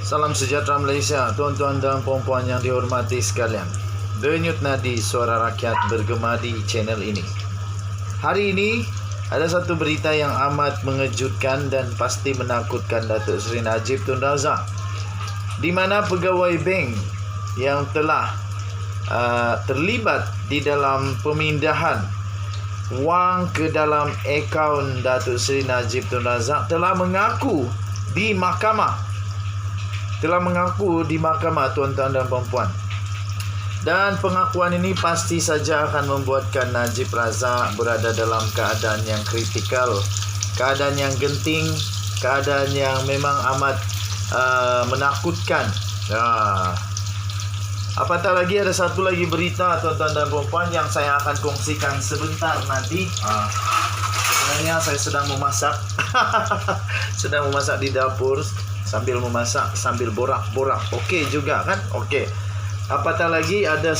Salam sejahtera Malaysia, tuan-tuan dan puan-puan yang dihormati sekalian. Denyut nadi suara rakyat bergema di channel ini. Hari ini ada satu berita yang amat mengejutkan dan pasti menakutkan Datuk Seri Najib Tun Razak, di mana pegawai bank yang telah terlibat di dalam pemindahan wang ke dalam akaun Datuk Seri Najib Tun Razak telah mengaku di mahkamah, tuan-tuan dan puan-puan. Dan pengakuan ini pasti saja akan membuatkan Najib Razak berada dalam keadaan yang kritikal, keadaan yang genting, keadaan yang memang amat menakutkan. Apatah lagi ada satu lagi berita, tuan-tuan dan puan-puan, yang saya akan kongsikan sebentar nanti. Sebenarnya saya sedang memasak sedang memasak di dapur, sambil memasak, sambil borak-borak. Okey juga kan? Okey. Apatah lagi ada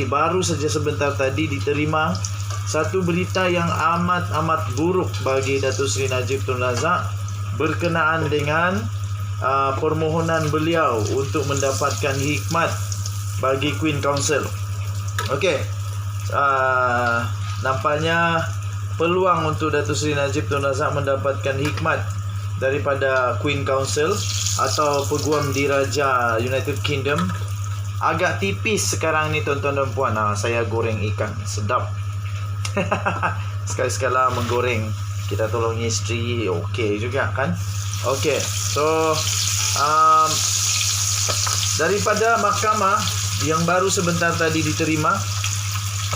baru saja sebentar tadi diterima satu berita yang amat buruk bagi Datuk Seri Najib Tun Razak berkenaan dengan permohonan beliau untuk mendapatkan hikmat bagi Queen Council. Okey. Nampaknya peluang untuk Datuk Seri Najib Tun Razak mendapatkan hikmat daripada Queen Council atau Peguam Diraja United Kingdom agak tipis sekarang ni, tuan-tuan dan puan. Saya goreng ikan, sedap. Sekali-sekala menggoreng, kita tolong isteri, okey juga kan? Okey. So daripada mahkamah yang baru sebentar tadi diterima,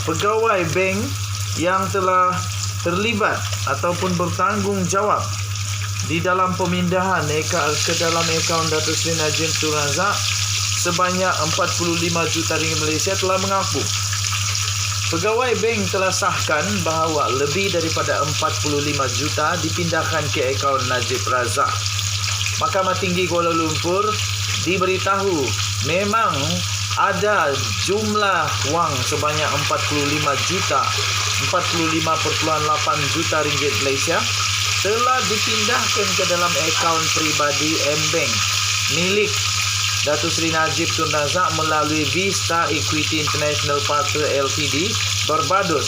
pegawai bank yang telah terlibat ataupun bertanggung jawab di dalam pemindahan ke dalam akaun Datuk Seri Najib Tun Razak sebanyak 45 juta ringgit Malaysia telah mengaku. Pegawai bank telah sahkan bahawa lebih daripada 45 juta dipindahkan ke akaun Najib Razak. Mahkamah Tinggi Kuala Lumpur diberitahu memang ada jumlah wang sebanyak 45,8 juta ringgit Malaysia telah dipindahkan ke dalam akaun peribadi M-Bank milik Datuk Seri Najib Tun Razak melalui Vista Equity International Partner Ltd Barbados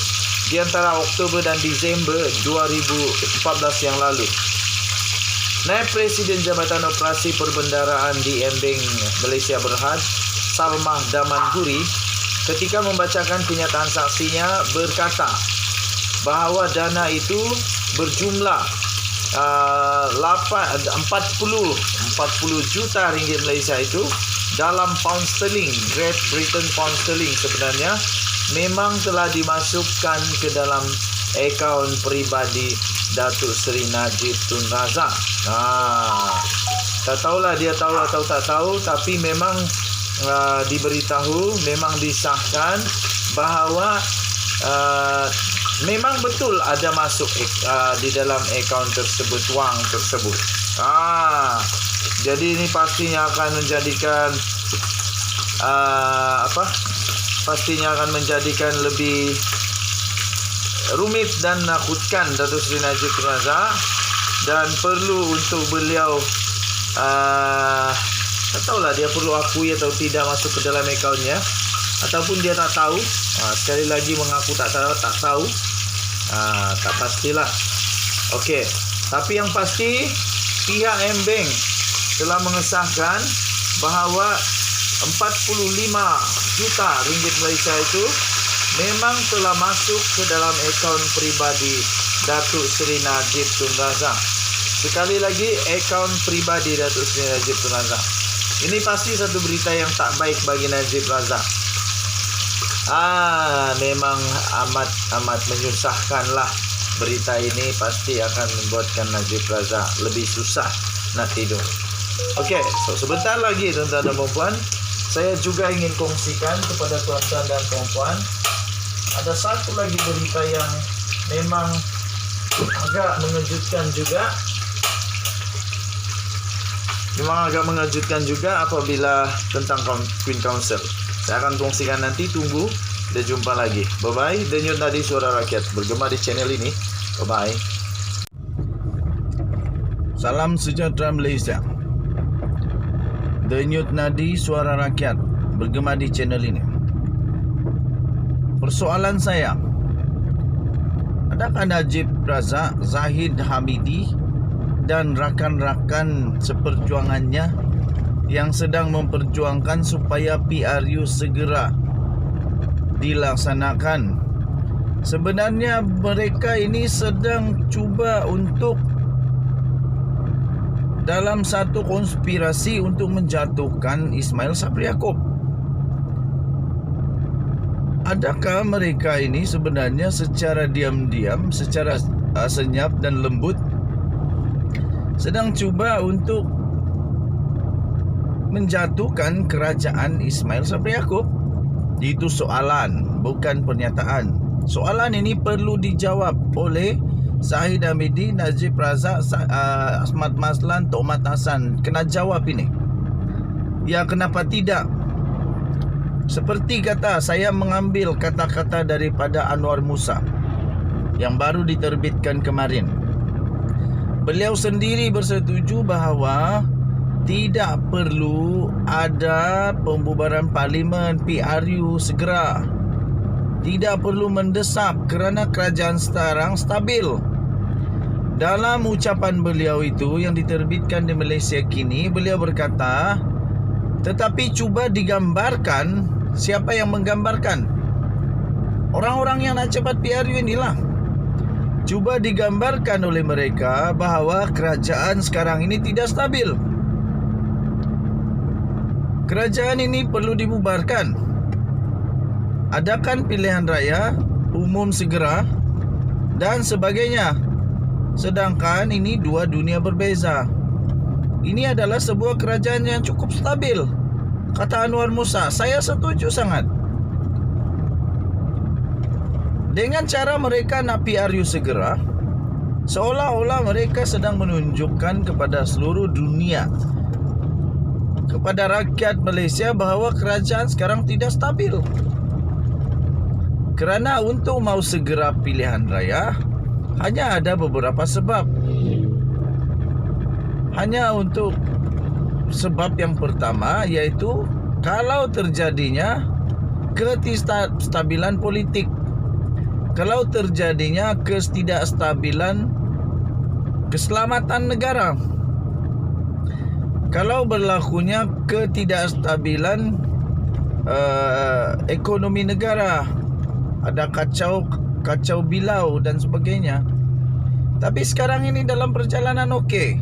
di antara Oktober dan Disember 2014 yang lalu. Naib Presiden Jabatan Operasi Perbendaraan di M-Bank Malaysia Berhad, Salmah Damanhuri, ketika membacakan kenyataan saksinya berkata bahawa dana itu berjumlah 40 juta ringgit Malaysia itu dalam pound sterling, Great Britain pound sterling, sebenarnya memang telah dimasukkan ke dalam akaun peribadi Datuk Seri Najib Tun Razak. Tak tahulah dia tahu atau tak tahu, tapi memang diberitahu, memang disahkan bahawa memang betul ada masuk di dalam akaun tersebut, wang tersebut. Jadi ini pastinya akan menjadikan pastinya akan menjadikan lebih rumit dan menakutkan Datuk Seri Najib Tun Razak, dan perlu untuk beliau tak tahulah dia perlu akui atau tidak masuk ke dalam akaunnya, ataupun dia tak tahu. Sekali lagi mengaku tak tahu. Tak pastilah. Okey. Tapi yang pasti pihak M-Bank telah mengesahkan bahawa 45 juta ringgit Malaysia itu memang telah masuk ke dalam akaun peribadi Datuk Seri Najib Tun Razak. Sekali lagi, akaun peribadi Datuk Seri Najib Tun Razak. Ini pasti satu berita yang tak baik bagi Najib Razak. Memang amat menyusahkanlah. Berita ini pasti akan membuatkan Najib Razak lebih susah nak tidur. Okey, so sebentar lagi, tuan-tuan dan puan-puan, saya juga ingin kongsikan kepada tuan-tuan dan puan-puan ada satu lagi berita yang memang agak mengejutkan juga. Memang agak mengejutkan juga apabila tentang Queen Council. Saya akan kongsikan nanti, tunggu. Kita jumpa lagi. Bye-bye. Denyut nadi suara rakyat bergema di channel ini. Bye-bye. Salam sejahtera Malaysia. Denyut nadi suara rakyat bergema di channel ini. Persoalan saya, adakah Najib Razak, Zahid Hamidi dan rakan-rakan seperjuangannya yang sedang memperjuangkan supaya PRU segera dilaksanakan? Sebenarnya mereka ini sedang cuba untuk dalam satu konspirasi untuk menjatuhkan Ismail Sabri Yaakob. Adakah mereka ini sebenarnya secara diam-diam, secara senyap dan lembut sedang cuba untuk menjatuhkan kerajaan Ismail Sabri Yaakob? Itu soalan, bukan pernyataan. Soalan ini perlu dijawab oleh Zahid Hamidi, Najib Razak, Ahmad Mazlan, Tok Mat Hassan. Kena jawab ini. Ya, kenapa tidak? Seperti kata, saya mengambil kata-kata daripada Anwar Musa yang baru diterbitkan kemarin. Beliau sendiri bersetuju bahawa tidak perlu ada pembubaran parlimen PRU segera. Tidak perlu mendesak kerana kerajaan sekarang stabil. Dalam ucapan beliau itu yang diterbitkan di Malaysia kini, beliau berkata, tetapi cuba digambarkan, siapa yang menggambarkan? Orang-orang yang nak cepat PRU inilah. Cuba digambarkan oleh mereka bahawa kerajaan sekarang ini tidak stabil. Kerajaan ini perlu dibubarkan. Adakan pilihan raya umum segera dan sebagainya. Sedangkan ini dua dunia berbeza. Ini adalah sebuah kerajaan yang cukup stabil, kata Anwar Musa. Saya setuju sangat. Dengan cara mereka nak PRU segera, seolah-olah mereka sedang menunjukkan kepada seluruh dunia, kepada rakyat Malaysia bahawa kerajaan sekarang tidak stabil. Kerana untuk mau segera pilihan raya, hanya ada beberapa sebab. Hanya untuk sebab yang pertama, iaitu kalau terjadinya ketidakstabilan politik, kalau terjadinya ketidakstabilan keselamatan negara, kalau berlakunya ketidakstabilan ekonomi negara, ada kacau bilau dan sebagainya. Tapi sekarang ini dalam perjalanan okey.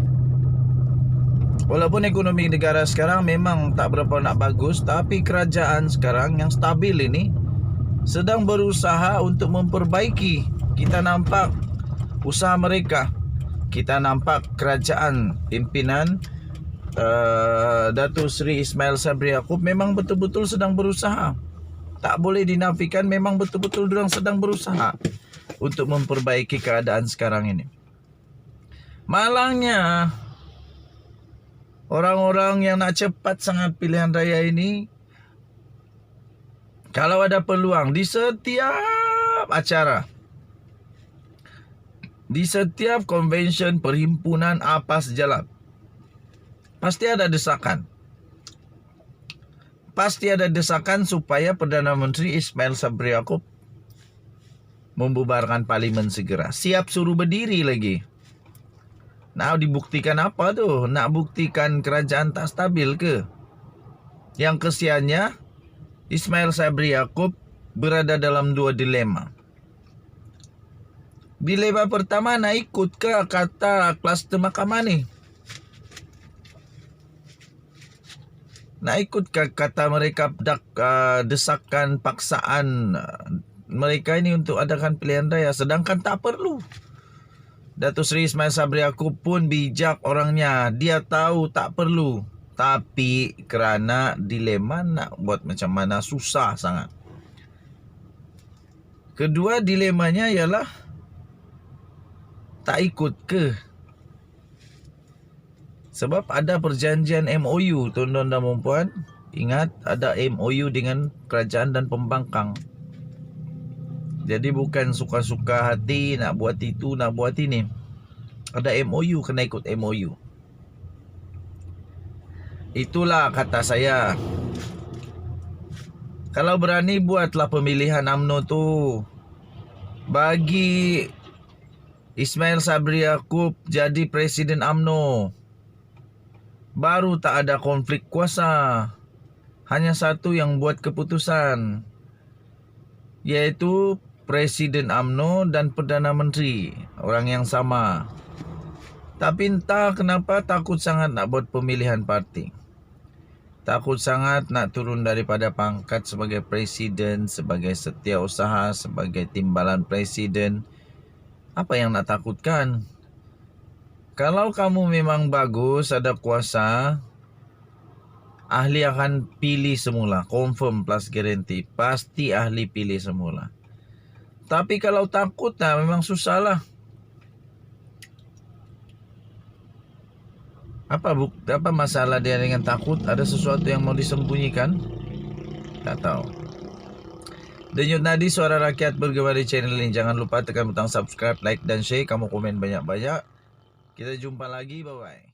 Walaupun ekonomi negara sekarang memang tak berapa nak bagus, tapi kerajaan sekarang yang stabil ini sedang berusaha untuk memperbaiki. Kita nampak usaha mereka. Kita nampak kerajaan pimpinan Datuk Seri Ismail Sabri Yaakob memang betul-betul sedang berusaha. Tak boleh dinafikan, memang betul-betul diorang sedang berusaha untuk memperbaiki keadaan sekarang ini. Malangnya, orang-orang yang nak cepat sangat pilihan raya ini, kalau ada peluang di setiap acara, di setiap konvensyen perhimpunan apa sajalah, pasti ada desakan. Pasti ada desakan supaya Perdana Menteri Ismail Sabri Yaakob membubarkan parlimen segera. Siap suruh berdiri lagi. Nak dibuktikan apa tu? Nak buktikan kerajaan tak stabil ke? Yang kesiannya, Ismail Sabri Yaakob berada dalam dua dilema. Dilema pertama, nak ikut ke kata kluster mahkamah ni? Nak ikut kata mereka desakan paksaan mereka ini untuk adakan pilihan raya, sedangkan tak perlu. Datuk Seri Ismail Sabri Yaakob pun bijak orangnya. Dia tahu tak perlu, tapi kerana dilema nak buat macam mana, susah sangat. Kedua dilemanya ialah tak ikut ke? Sebab ada perjanjian MOU, tuan-tuan dan puan. Ingat, ada MOU dengan kerajaan dan pembangkang. Jadi bukan suka-suka hati nak buat itu, nak buat ini. Ada MOU, kena ikut MOU. Itulah kata saya. Kalau berani buatlah pemilihan UMNO tu. Bagi Ismail Sabri Yaakob jadi presiden UMNO. Baru tak ada konflik kuasa. Hanya satu yang buat keputusan, yaitu presiden UMNO dan Perdana Menteri, orang yang sama. Tapi entah kenapa takut sangat nak buat pemilihan parti. Takut sangat nak turun daripada pangkat sebagai presiden, sebagai setiausaha, sebagai timbalan presiden. Apa yang nak takutkan? Kalau kamu memang bagus, ada kuasa, ahli akan pilih semula. Confirm plus guarantee. Pasti ahli pilih semula. Tapi kalau takut, memang susah lah. Apa masalah dia dengan takut? Ada sesuatu yang mau disembunyikan? Tak tahu. Denyut Nadi, suara rakyat bergema di channel ini. Jangan lupa tekan butang subscribe, like dan share. Kamu komen banyak-banyak. Kita jumpa lagi. Bye-bye.